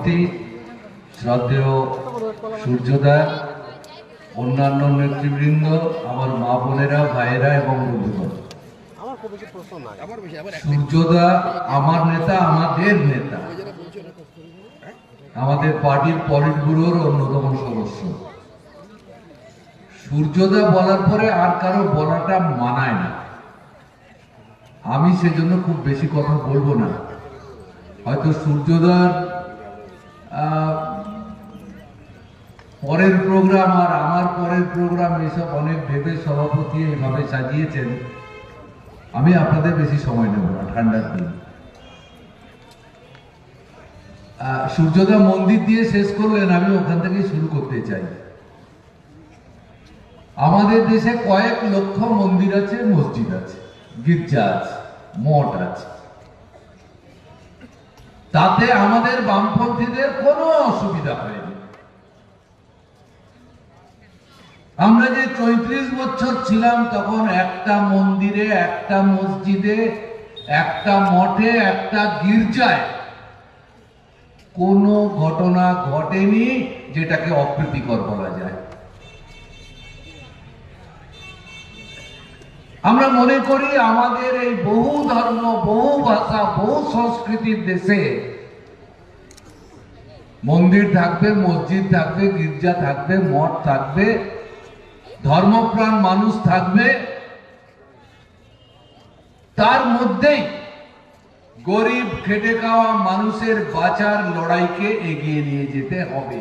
সভাপতি শ্রদ্ধেয় সূর্যদা, অন্যান্য নেতৃবৃন্দ, আমার মা বোনেরা, ভাইয়েরা এবং বন্ধুগণ, সূর্যদা আমার নেতা, আমাদের নেতা, আমাদের পার্টির পলিট ব্যুরোর অন্যতম সদস্য। সূর্যদা বলার পরে আর কারো বলাটা মানায় না। আমি সেজন্য খুব বেশি কথা বলবো না। হয়তো সূর্যদার পরের প্রোগ্রাম আর আমার পরের প্রোগ্রাম এসব অনেক ভেবে সভাপতি এইভাবে সাজিয়েছেন। আমি আপনাদের বেশি সময় নেব না, ঠান্ডার দিন। সূর্যদা মন্দির দিয়ে শেষ করলেন, আমি ওখান থেকেই শুরু করতে চাই। আমাদের দেশে কয়েক লক্ষ মন্দির আছে, মসজিদ আছে, গির্জা আছে, মঠ আছে। তাতে আমাদের বামপন্থীদের কোনো অসুবিধা হয়নি। আমরা যে 34 বছর ছিলাম, তখন একটা মন্দিরে, একটা মসজিদে, একটা মঠে, একটা গির্জায় কোনো ঘটনা ঘটেনি যেটাকে অপ্রীতিকর বলা যায়। আমরা মনে করি আমাদের এই বহু ধর্ম, বহু ভাষা, বহু সংস্কৃতির দেশে মন্দির থাকবে, মসজিদ থাকবে, গির্জা থাকবে, মঠ থাকবে, ধর্মপ্রাণ মানুষ থাকবে। তার মধ্যেই গরিব খেটে খাওয়া মানুষের বাঁচার লড়াইকে এগিয়ে নিয়ে যেতে হবে।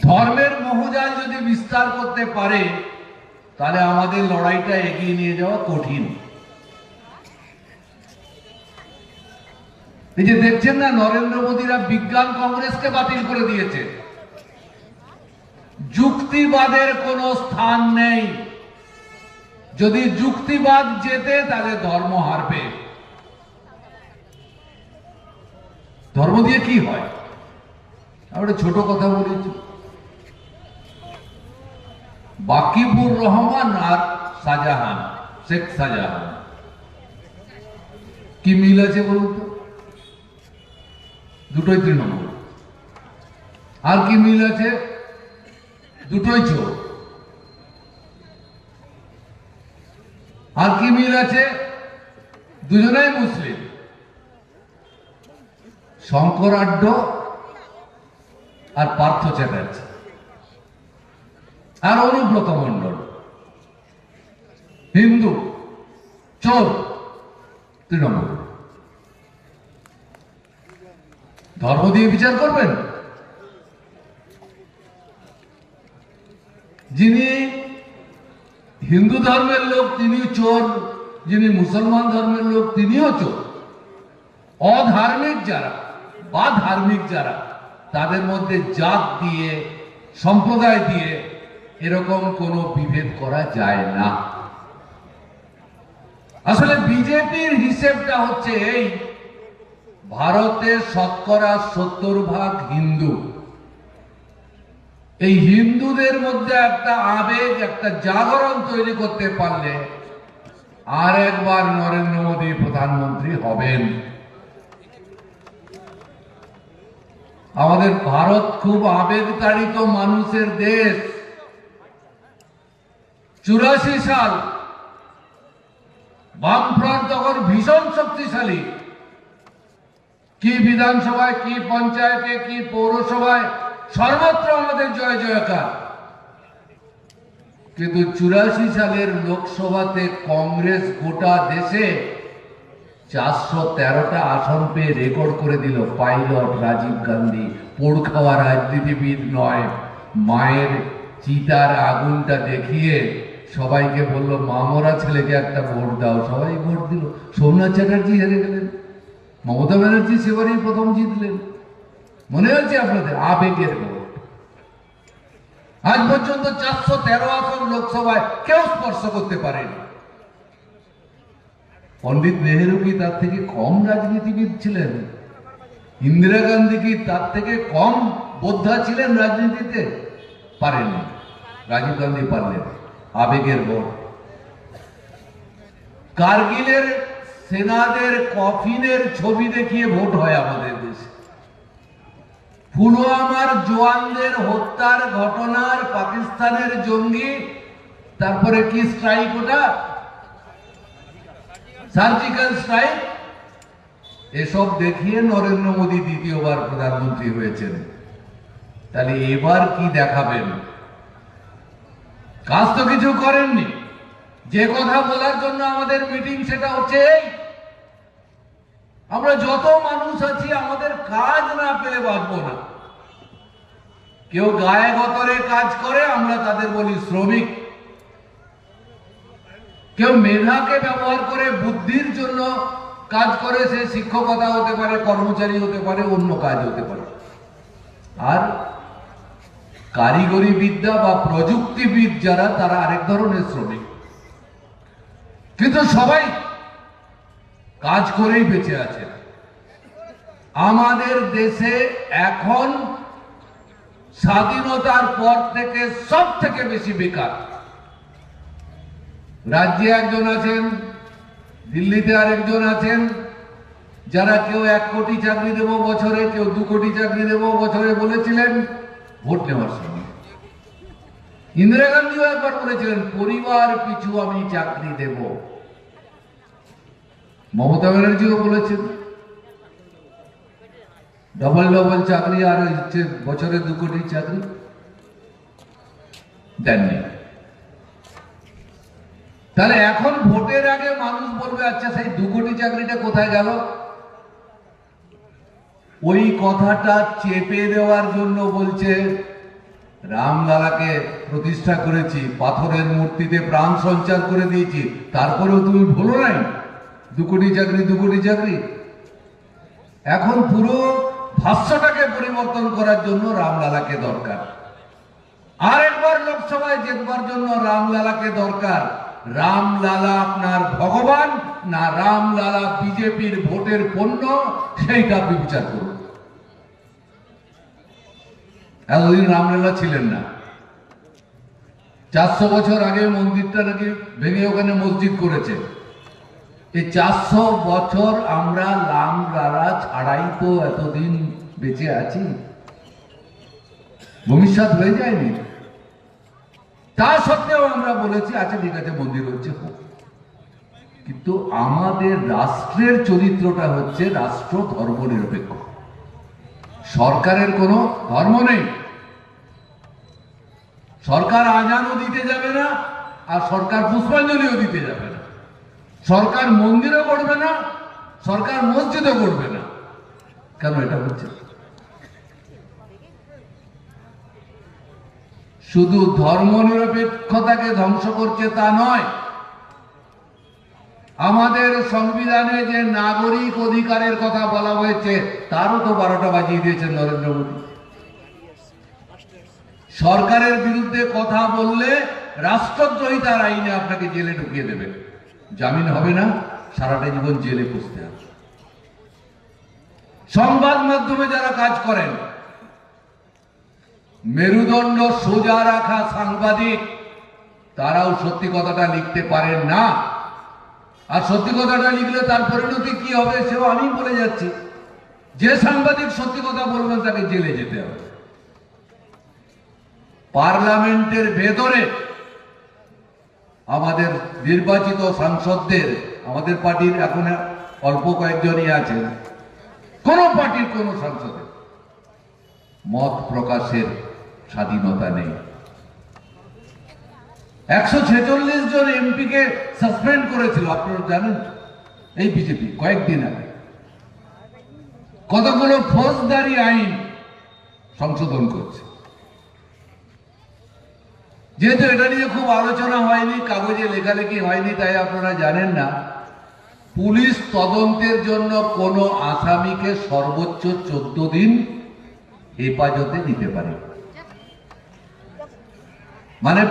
ধর্মের মহুজাল যদি বিস্তার করতে পারে, তাহলে আমাদের লড়াইটা এগিয়ে নিয়ে যাওয়া কঠিন। এই যে দেখছেন না, নরেন্দ্র মোদীরা বিজ্ঞান কংগ্রেসকে বাতিল করে দিয়েছে। যুক্তিবাদের কোনো স্থান নেই। যদি যুক্তিবাদ জেতে, তাহলে ধর্ম হারবে। ধর্ম দিয়ে কি হয়? আমরা ছোট কথা বলেছি। বাকিবুর রহমান আর শাহজাহান, শেখ শাহজাহান, কি মিল আছে বলুন তো? দুটোই তৃণমূল। আর কি মিল আছে? দুটোই চোর। আর কি মিল আছে? দুজনেই মুসলিম। শঙ্করাঢ্য আর পার্থ চ্যাটার্জি আর অনুব্রত মণ্ডল, হিন্দু, চোর, তৃণমূল। ধর্ম দিয়ে বিচার করবেন? যিনি হিন্দু ধর্মের লোক তিনি চোর, যিনি মুসলমান ধর্মের লোক তিনিও চোর। অধার্মিক যারা বা ধার্মিক যারা, তাদের মধ্যে জাত দিয়ে, সম্প্রদায় দিয়ে এরকম কোনো বিভেদ করা যায় না। আসলে বিজেপির হিসেবটা হচ্ছে এই, ভারতের শতকরা 70% হিন্দু। এই হিন্দুদের মধ্যে একটা আবেগ, একটা জাগরণ তৈরি করতে পারলে আর একবার নরেন্দ্র মোদী প্রধানমন্ত্রী হবেন। আমাদের ভারত খুব আবেগতাড়িত মানুষের দেশ। 84 সাল বামফ্রন্ট তখন ভীষণ শক্তিশালী। কি বিধানসভায়, কি পঞ্চায়েতে, কি পৌরসভায়, সর্বত্র আমাদের জয় জয়কার। কিন্তু 84 সালের লোকসভাতে কংগ্রেস গোটা দেশে 413টা আসন পেয়ে রেকর্ড করে দিল। পাইলট রাজীব গান্ধী, পোড় খাওয়া রাজনীতিবিদ নয়, মায়ের চিতার আগুনটা দেখিয়ে সবাইকে বলল, মামরা ছেলেকে একটা ভোট দাও। সবাই ভোট দিল। সোমনাথ চ্যাটার্জি হেরে গেলেন, মমতা ব্যানার্জি সেবারেই প্রথম জিতলেন। মনে হচ্ছে আপনাদের? আবেগের ভোট। আজ পর্যন্ত 413 আসন লোকসভায় কেউ স্পর্শ করতে পারেনি। পণ্ডিত নেহেরু কি তার থেকে কম রাজনীতিবিদ ছিলেন? ইন্দিরা গান্ধী কি তার থেকে কম বোদ্ধা ছিলেন রাজনীতিতে? পারেননি। রাজীব গান্ধী পারলেন। আবেগের ভোট। কার্গিলের সেনাদের কফিনের ছবি দেখিয়ে ভোট হয় আমাদের দেশে। পুলওয়ামার জওয়ানদের হত্যার ঘটনার পাকিস্তানের জঙ্গি, তারপরে কি স্ট্রাইক, ওটা সার্জিক্যাল স্ট্রাইক, এসব দেখিয়ে নরেন্দ্র মোদী দ্বিতীয়বার প্রধানমন্ত্রী হয়েছেন। তাহলে এবার কি দেখাবেন? কাজ তো কিছু করেননি। যে কথা বলার জন্য আমাদের মিটিং সেটা হচ্ছে এই, আমরা যত মানুষ আছি আমাদের কাজ না পেলে বাঁচবো না। কেউ গায়ে গতরে কাজ করে, আমরা তাদের বলি শ্রমিক। কেউ মেধাকে ব্যবহার করে বুদ্ধির জন্য কাজ করে, সে শিক্ষকতা হতে পারে, কর্মচারী হতে পারে, অন্য কাজ হতে পারে। আর কারিগরি বিদ্যা বা প্রযুক্তিবিদ যারা, তারা আরেক ধরনের শ্রমিক। কিন্তু সবাই কাজ করেই বেঁচে আছে। আমাদের দেশে এখন স্বাধীনতার পর থেকে সব থেকে বেশি বেকার। রাজ্যে একজন আছেন, দিল্লিতে আরেকজন আছেন, যারা কেউ 1 কোটি চাকরি দেব বছরে, কেউ 2 কোটি চাকরি দেব বছরে বলেছিলেন ভোট নেওয়ার সময়। ইন্দিরা গান্ধীও একবার বলেছিলেন পরিবার পিছু আমি চাকরি দেব। মমতা ব্যানার্জিও বলেছেন ডবল ডবল চাকরি, আর হচ্ছে বছরে 2 কোটি চাকরি দেননি। তাহলে এখন ভোটের আগে মানুষ বলবে আচ্ছা সেই 2 কোটি চাকরিটা কোথায় গেল? ওই কথাটা চেপে দেওয়ার জন্য বলছে রামলালাকে প্রতিষ্ঠা করেছি, পাথরের মূর্তিতে প্রাণ সঞ্চার করে দিয়েছি, তারপরেও তুমি ভুলো নাই 2 কোটি চাকরি, 2 কোটি চাকরি। এখন পুরো ভাষ্যটাকে পরিবর্তন করার জন্য রামলালাকে দরকার। আর একবার লোকসভায় জেতবার জন্য রামলালাকে দরকার। রামলালা আপনার ভগবান না রামলালা বিজেপির ভোটের পণ্য, সেইটা বিচার করুন। এতদিন রামলালা ছিলেন না। 400 বছর আগে মন্দিরটা নাকি ভেঙে ওখানে মসজিদ করেছে। এই 400 বছর আমরা রামলালা ছাড়াই তো এতদিন বেঁচে আছি, ভবিষ্যৎ হয়ে যায়নি। তা সত্ত্বেও আমরা বলেছি আচ্ছা ঠিক আছে মন্দির হচ্ছে হোক। কিন্তু আমাদের রাষ্ট্রের চরিত্রটা হচ্ছে রাষ্ট্র ধর্মনিরপেক্ষ। সরকারের কোনো ধর্ম নেই। সরকার আজানও দিতে যাবে না, আর সরকার পুষ্পাঞ্জলিও দিতে যাবে না। সরকার মন্দিরও করবে না, সরকার মসজিদও করবে না। কেন এটা হচ্ছে? শুধু ধর্মনিরপেক্ষতাকে ধ্বংস করছে তা নয়, আমাদের সংবিধানে যে নাগরিক অধিকারের কথা বলা হয়েছে তারও তো 12টা বাজিয়ে দিয়েছেন নরেন্দ্র মোদী। সরকারের বিরুদ্ধে কথা বললে রাষ্ট্রদ্রোহিতার আইনে আপনাকে জেলে ঢুকিয়ে দেবে, জামিন হবে না, সারাটা জীবন জেলে বসতে হবে। সংবাদ মাধ্যমে যারা কাজ করেন, মেরুদণ্ড সোজা রাখা সাংবাদিক, তারাও সত্যি কথাটা লিখতে পারেন না। আর সত্যি কথাটা লিখলে তার পরিণতি কি হবে সেও আমি বলে যাচ্ছি। যে সাংবাদিক সত্যি কথা বলবেন তাকে জেলে যেতে হবে। পার্লামেন্টের ভেতরে আমাদের নির্বাচিত সাংসদদের, আমাদের পার্টির এখন অল্প কয়েকজনই আছেন, কোন পার্টির কোন সাংসদের মত প্রকাশের স্বাধীনতা নেই। 146 জন এমপিকে সাসপেন্ড করেছিল, আপনারা জানেন, এই বিজেপি কয়েকদিন আগে। কতগুলো ফৌজদারি আইন সংশোধন করছে। যেহেতু এটা নিয়ে খুব আলোচনা হয়নি, কাগজে লেখালেখি হয়নি, তাই আপনারা জানেন না, পুলিশ তদন্তের জন্য কোন আসামিকে সর্বোচ্চ 14 দিন হেফাজতে নিতে পারে। মানে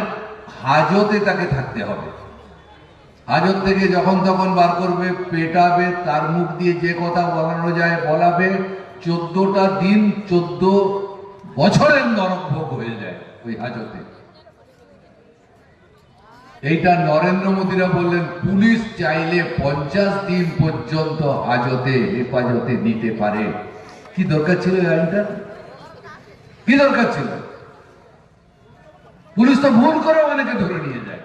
হাজতে তাকে থাকতে হবে। হাজত থেকে যখন তখন বার করবে, পেটাবে, তার মুখ দিয়ে যে কথা বলানো যায় বলাবে। 14টা দিন 14 বছরের নরকভোগ হয়ে যায় ওই হাজতে। এইটা নরেন্দ্র মোদীরা বললেন পুলিশ চাইলে 50 দিন পর্যন্ত হেফাজতে নিতে পারে। কি দরকার ছিল এই আইনটা? কি দরকার ছিল? পুলিশ তো ভুল করে অনেকে ধরে নিয়ে যায়।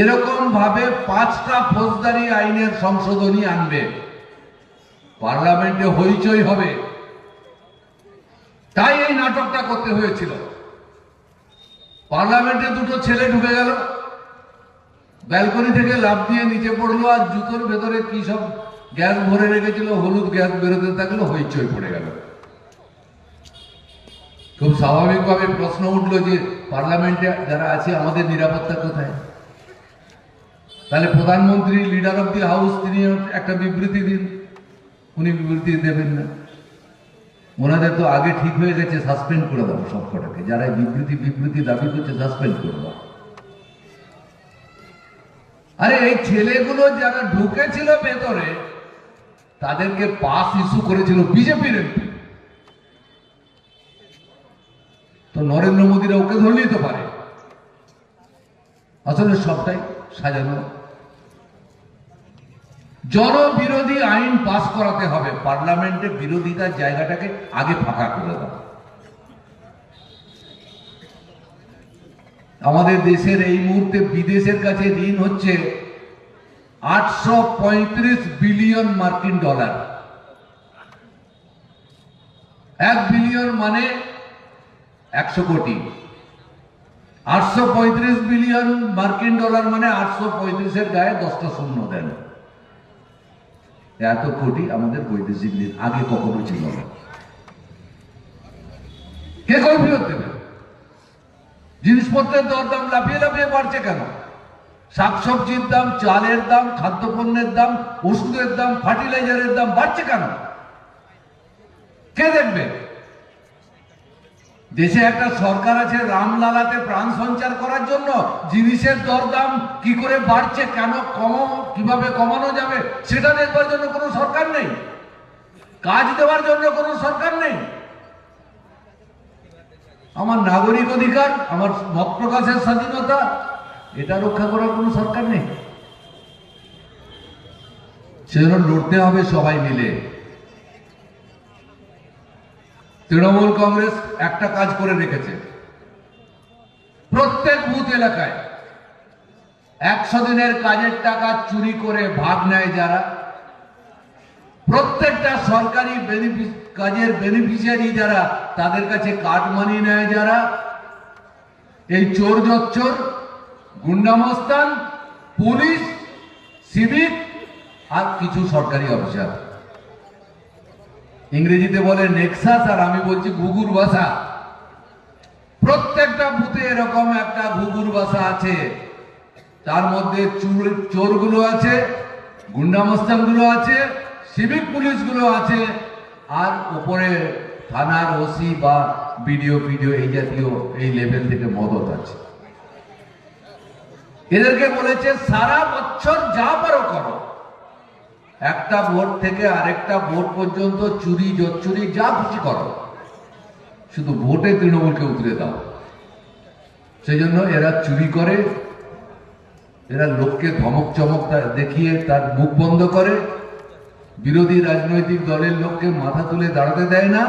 এরকম ভাবে 5টা ফৌজদারি আইনের সংশোধনী আনবে, পার্লামেন্টে হইচই হবে। তাই এই নাটকটা করতে হয়েছিল। পার্লামেন্টে দুটো ছেলে ঢুকে গেল, ব্যালকনি থেকে লাফ দিয়ে নিচে পড়লো, আর জুতোর ভেতরে কি সব গ্যাস ভরে রেখেছিল, হলুদ গ্যাস বেরোতে থাকলো, হইচই পড়ে গেল। খুব স্বাভাবিকভাবে প্রশ্ন উঠলো যে পার্লামেন্টে যারা আছে আমাদের নিরাপত্তা কোথায়? তাহলে প্রধানমন্ত্রী, লিডার অফ দি হাউস, তিনি একটা বিবৃতি দিন। উনি বিবৃতি দেবেন না। ওনাদের তো আগে ঠিক হয়ে গেছে, সাসপেন্ড করে দেবো সবকটাকে, যারা বিবৃতি দাবি করছে সাসপেন্ড করে দেবো। আরে এই ছেলেগুলো যারা ঢুকেছিল ভেতরে, তাদেরকে পাস ইস্যু করেছিল বিজেপির এমপি। তো নরেন্দ্র মোদীরা ওকে ধরে নিতে পারে। আসলে সবটাই সাজানো। জনবিরোধী আইন পাস করাতে হবে, পার্লামেন্টে বিরোধিতার জায়গাটাকে আগে ফাঁকা করে দাও। আমাদের দেশের এই মুহূর্তে বিদেশের কাছে ঋণ হচ্ছে 835 বিলিয়ন মার্কিন ডলার। 1 বিলিয়ন মানে 100 কোটি। 835 বিলিয়ন মার্কিন ডলার মানে 835-এর গায়ে 10টা শূন্য দেন। এত কোটি আমাদের বৈদেশিক ঋণ আগে কখনো ছিল না। কে কই ফেরত দেবে? জিনিসপত্রের দরদাম লাফিয়ে লাফিয়ে বাড়ছে কেন? শাকসবজির দাম, চালের দাম, খাদ্যপণ্যের দাম, ওষুধের দাম, ফার্টিলাইজারের দাম বাড়ছে কেন? কে দেখবে? দেশে একটা সরকার আছে রামলালাতে প্রাণ সঞ্চার করার জন্য। জিনিসের দরদাম কি করে বাড়ছে, কেন কিভাবে কমানো যাবে সেটা দেখবার জন্য কোনো সরকার নেই। কাজ দেওয়ার জন্য কোনো সরকার নেই। আমার নাগরিক অধিকার, আমার মত প্রকাশের স্বাধীনতা, এটা রক্ষা করার কোনো সরকার নেই। সেজন্য লড়তে হবে সবাই মিলে। তৃণমূল কংগ্রেস একটা কাজ করে রেখেছে, প্রত্যেক বুথ এলাকায় 100 দিনের কাজের টাকা চুরি করে ভাগ নেয় যারা, প্রত্যেকটা সরকারি কাজের বেনিফিশিয়ারি যারা, তাদের কাছে কার্ড মানি নেয় যারা, এই চোর জচ্চর, গুন্ডামস্তান, পুলিশ, সিভিক আর কিছু সরকারি অফিসার, ইংরেজিতে বলে নেক্সাস, আর আমি বলছি ঘুঘুর বাসা। প্রত্যেকটা বুথে এরকম একটা ঘুঘুর বাসা আছে। তার মধ্যে চোরগুলো আছে, গুন্ডামস্তানগুলো আছে, সিভিক পুলিশগুলো আছে, আর উপরে থানার ওসি বা বিডিও এই জাতীয় এই লেভেল থেকে মদত আছে। এদেরকে বলেছে সারা বছর যা পারো করো, একটা ভোট থেকে আরেকটা ভোট পর্যন্ত চুরি জচ্চুরি যা খুশি করো, শুধু ভোটে তৃণমূলকে উতরে দাও। সেই জন্য এরা চুরি করে, এরা লোককে ধমক চমক দেখিয়ে তার মুখ বন্ধ করে, বিরোধী রাজনৈতিক দলের লোককে মাথা তুলে দাঁড়াতে দেয় না,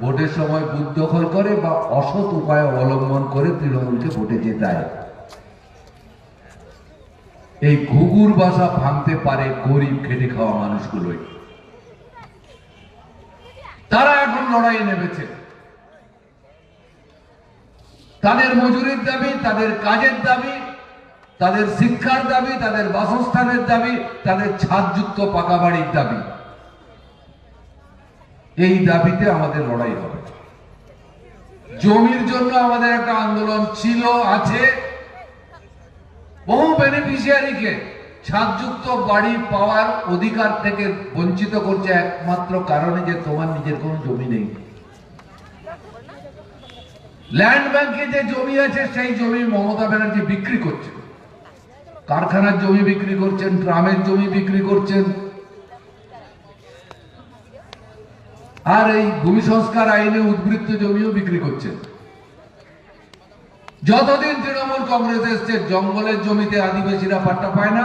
ভোটের সময় বুথ দখল করে বা অসৎ উপায় অবলম্বন করে তৃণমূলকে ভোটে জেতায়। এই ঘুঘুর বাসা ভাঙতে পারে গরিব খেটে খাওয়া মানুষগুলোই। তারা এখন লড়াই নেমেছে। তাদের মজুরির দাবি, তাদের কাজের দাবি, তাদের শিক্ষার দাবি, তাদের বাসস্থানের দাবি, তাদের ছাদযুক্ত পাকা বাড়ির দাবি। এই দাবিতে আমাদের লড়াই হবে। জমির জন্য আমাদের একটা আন্দোলন ছিল, আছে। বহু বেনিফিশিয়ারিকে ছাদযুক্ত বাড়ি পাওয়ার অধিকার থেকে বঞ্চিত করছে একমাত্র কারণে যে তোমার নিজের কোনো জমি নেই। ল্যান্ড ব্যাংকে যে জমি আছে সেই জমি মমতা ব্যানার্জি বিক্রি করছে। কারখানার জমি বিক্রি করছেন, ট্রামের জমি বিক্রি করছেন, আর এই ভূমি সংস্কার আইনে উদ্বৃত্ত জমিও বিক্রি করছেন। যতদিন তৃণমূল কংগ্রেস এসছে জঙ্গলের জমিতে আদিবাসীরা পাট্টা পায় না,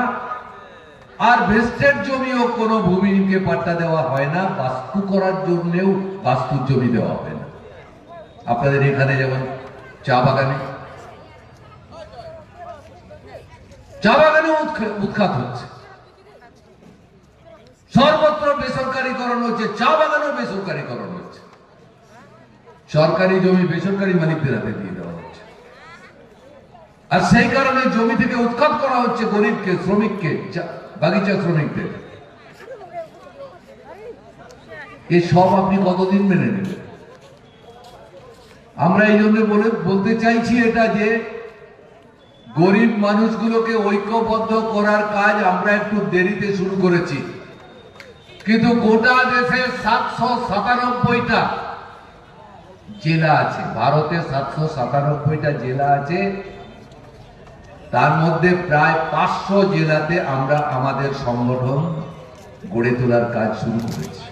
আর ভেস্টের জমিও কোনো ভূমিহীনকে পাট্টা দেওয়া হয় না, বাস্তু করার জন্যেও বাস্তুর জমি দেওয়া হয় না। আপনাদের এখানে যেমন চা বাগানে উৎখাত হচ্ছে, সর্বত্র বেসরকারীকরণ হচ্ছে, চা বাগানও বেসরকারীকরণ হচ্ছে, সরকারি জমি বেসরকারি মালিকদের হাতে দিয়ে দেওয়া হচ্ছে। আর সেই কারণে জমি থেকে উৎখাত করা হচ্ছে গরিবকে, শ্রমিককে, বাগিচা শ্রমিকদের। এসব আপনি কতদিন মেনে নেবেন? আমরা এই জন্য বলতে চাইছি এটা যে গরিব মানুষগুলোকে ঐক্যবদ্ধ করার কাজ আমরা একটু দেরিতে শুরু করেছি, কিন্তু গোটা দেশে 797টা জেলা আছে, ভারতে 797টা জেলা আছে, তার মধ্যে প্রায় 500 জেলাতে আমরা আমাদের সংগঠন গড়ে তোলার কাজ শুরু করেছি।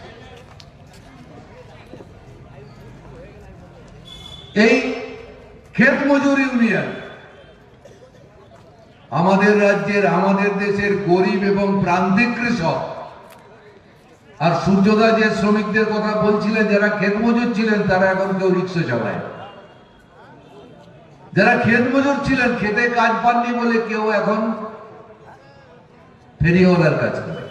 এই ক্ষেত মজুর ইউনিয়ন আমাদের রাজ্যের, আমাদের দেশের গরিব এবং প্রান্তিক কৃষক, আর সূর্যদা যে শ্রমিকদের কথা বলছিলেন যারা ক্ষেত মজুর ছিলেন, তারা এখন কেউ রিক্সা চালায়। যারা ক্ষেত মজুর ছিলেন, খেতে কাজ পাননি বলে কেউ এখন ফেরিওয়ালার কাজ করে।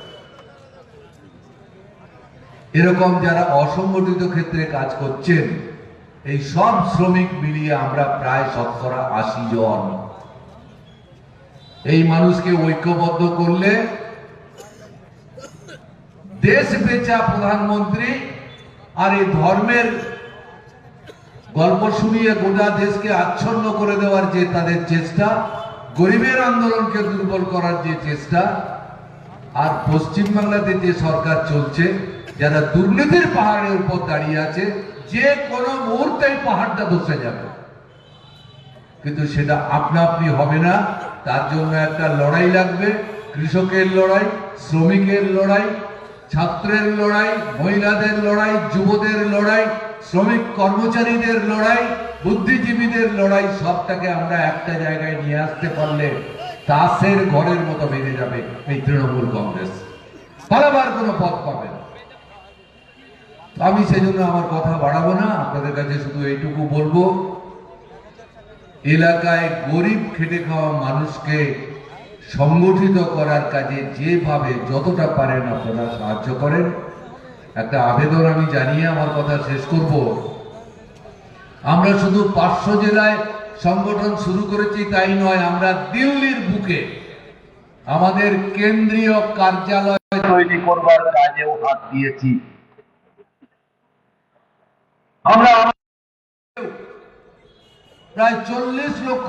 এরকম যারা অসংগঠিত ক্ষেত্রে কাজ করছেন, এই সব শ্রমিক মিলিয়ে আমরা প্রায় 80 জন। এই মানুষকে ঐক্যবদ্ধ করলে দেশ বেচা প্রধানমন্ত্রী আর এই ধর্মের গল্প শুনিয়ে গোটা দেশকে আচ্ছন্ন করে দেওয়ার যে তাদের চেষ্টা, গরিবের আন্দোলনকে দুর্বল করার যে চেষ্টা, আর পশ্চিমবাংলাতে যে সরকার চলছে যারা দুর্নীতির পাহাড়ের উপর দাঁড়িয়ে আছে, যে কোনো মুহূর্তেই পাহাড়টা ধসে যাবে, কিন্তু সেটা আপনা আপনি হবে না। তার জন্য একটা লড়াই লাগবে, কৃষকের লড়াই, শ্রমিকের লড়াই, ছাত্রের লড়াই, মহিলাদের লড়াই, যুবদের লড়াই, শ্রমিক কর্মচারীদের লড়াই, বুদ্ধিজীবীদের লড়াই। সবটাকে আমরা একটা জায়গায় নিয়ে আসতে পারলে তাসের ঘরের মতো ভেঙে যাবে এই তৃণমূল কংগ্রেস, পালাবার কোনো পথ পাবে না। আমি সেজন্য আমার কথা বাড়াবো না, আপনাদের কাছে শুধু এইটুকু বলবো, এলাকায় গরিব খেটে খাওয়া মানুষকে সংগঠিত করার কাজে যেভাবে যতটা পারেন আপনারা সাহায্য করেন। একটা আবেদন আমি জানিয়ে আমার কথা শেষ করব। আমরা শুধু 500 জেলায় সংগঠন শুরু করেছি তাই নয়, আমরা দিল্লির বুকে আমাদের কেন্দ্রীয় কার্যালয় তৈরি করবার কাজেও হাত দিয়েছি। আমরা প্রায় 40 লক্ষ